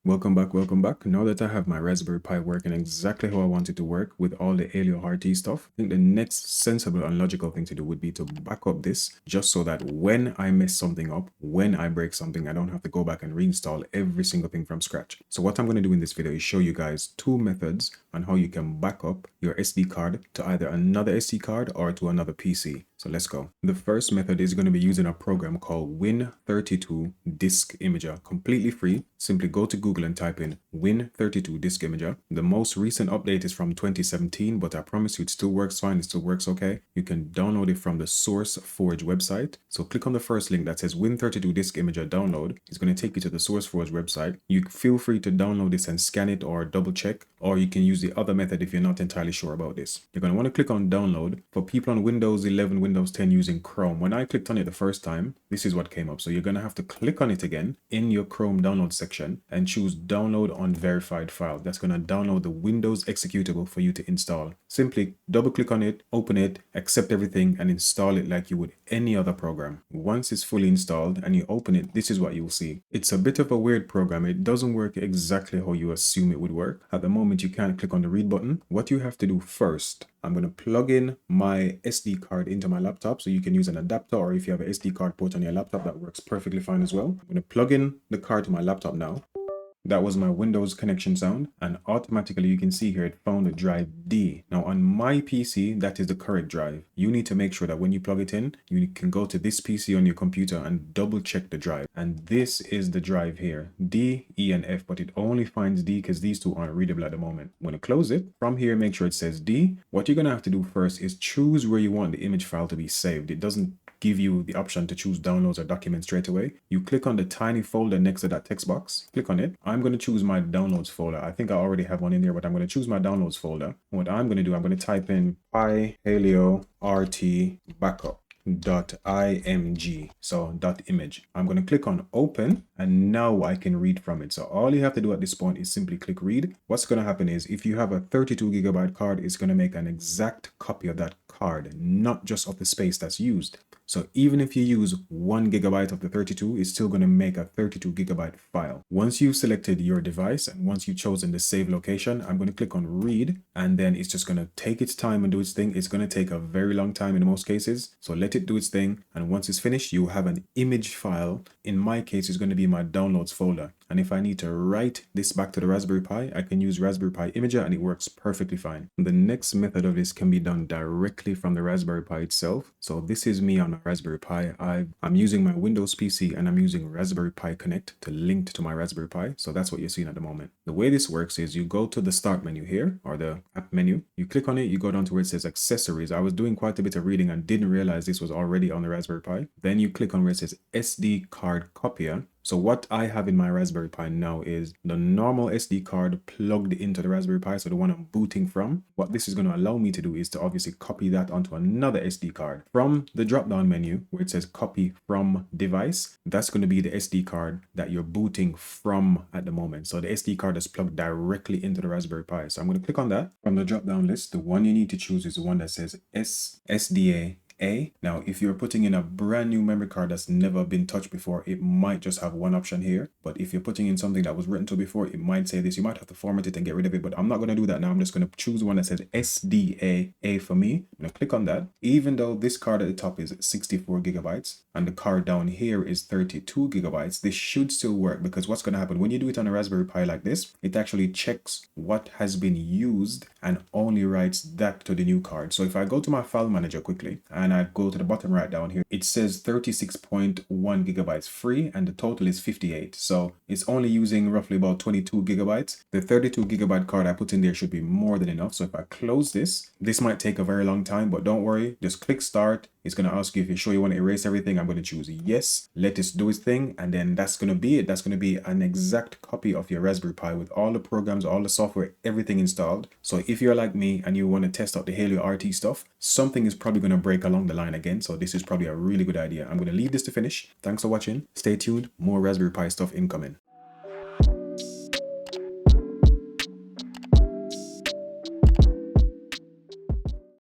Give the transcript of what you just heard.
Welcome back. Now that I have my Raspberry Pi working exactly how I want it to work with all the Alio RT stuff, I think the next sensible and logical thing to do would be to back up this just so that when I mess something up, when I break something, I don't have to go back and reinstall every single thing from scratch. So what I'm going to do in this video is show you guys two methods on how you can back up your SD card to either another SD card or to another PC. So let's go. The first method is going to be using a program called Win32 Disk Imager, completely free. Simply go to Google and type in Win32 Disk Imager. The most recent update is from 2017, but I promise you it still works fine. It still works okay. You can download it from the SourceForge website. So click on the first link that says Win32 Disk Imager download. It's going to take you to the SourceForge website. You feel free to download this and scan it or double check, or you can use the other method if you're not entirely sure about this. You're going to want to click on download. For people on Windows 11, Windows 10 using Chrome, when I clicked on it the first time, this is what came up. So you're going to have to click on it again in your Chrome download section and choose download on verified file. That's going to download the Windows executable for you to install. Simply double click on it, open it, accept everything, and install it like you would any other program. Once it's fully installed and you open it, this is what you'll see. It's a bit of a weird program. It doesn't work exactly how you assume it would work. At the moment, you can't click on the read button. What you have to do first, I'm going to plug in my SD card into my laptop, so you can use an adapter, or if you have an SD card port on your laptop, that works perfectly fine as well. I'm going to plug in the card to my laptop now. That was my Windows connection sound, and automatically you can see here it found the drive D. Now on my PC, that is the correct drive. You need to make sure that when you plug it in, you can go to this PC on your computer and double check the drive. And this is the drive here, D, E, and F, but it only finds D because these two aren't readable at the moment. I'm going to close it. From here, make sure it says D. What you're going to have to do first is choose where you want the image file to be saved. It doesn't give you the option to choose downloads or documents straight away. You click on the tiny folder next to that text box, click on it. I'm going to choose my downloads folder. I think I already have one in there, but I'm going to choose my downloads folder. And what I'm going to do, I'm going to type in Pi Alio RT backup .img, so .image. I'm going to click on open, and now I can read from it. So all you have to do at this point is simply click read. What's going to happen is if you have a 32 gigabyte card, it's going to make an exact copy of that card, not just of the space that's used. So even if you use 1 gigabyte of the 32, it's still going to make a 32 gigabyte file. Once you've selected your device and once you've chosen the save location, I'm going to click on read, and then it's just going to take its time and do its thing. It's going to take a very long time in most cases. So let it do its thing. And once it's finished, you have an image file. In my case, it's going to be my downloads folder. And if I need to write this back to the Raspberry Pi, I can use Raspberry Pi Imager and it works perfectly fine. The next method of this can be done directly from the Raspberry Pi itself. So this is me on a Raspberry Pi. I'm using my Windows PC and I'm using Raspberry Pi Connect to link to my Raspberry Pi. So that's what you're seeing at the moment. The way this works is you go to the start menu here, or the app menu. You click on it, you go down to where it says accessories. I was doing quite a bit of reading and didn't realize this was already on the Raspberry Pi. Then you click on where it says SD Card Copier. So what I have in my Raspberry Pi now is the normal SD card plugged into the Raspberry Pi, so the one I'm booting from. What this is going to allow me to do is to obviously copy that onto another SD card. From the drop-down menu where it says copy from device, that's going to be the SD card that you're booting from at the moment. So the SD card is plugged directly into the Raspberry Pi. So I'm going to click on that. From the drop-down list, the one you need to choose is the one that says SDA. Now, if you're putting in a brand new memory card that's never been touched before, it might just have one option here. But if you're putting in something that was written to before, it might say this. You might have to format it and get rid of it, but I'm not going to do that now. I'm just going to choose one that says SDA for me. I'm going to click on that. Even though this card at the top is 64 gigabytes and the card down here is 32 gigabytes, this should still work, because what's going to happen when you do it on a Raspberry Pi like this, it actually checks what has been used and only writes that to the new card. So if I go to my file manager quickly and I go to the bottom right down here, it says 36.1 gigabytes free and the total is 58. So it's only using roughly about 22 gigabytes. The 32 gigabyte card I put in there should be more than enough. So if I close this might take a very long time, but don't worry, just click start. It's going to ask you if you're sure you want to erase everything. I'm going to choose yes, let it do its thing, and then that's going to be it. That's going to be an exact copy of your Raspberry Pi with all the programs, all the software, everything installed. So if you're like me and you want to test out the Alio RT stuff, something is probably going to break along the line again. So this is probably a really good idea. I'm going to leave this to finish. Thanks for watching. Stay tuned. More Raspberry Pi stuff incoming.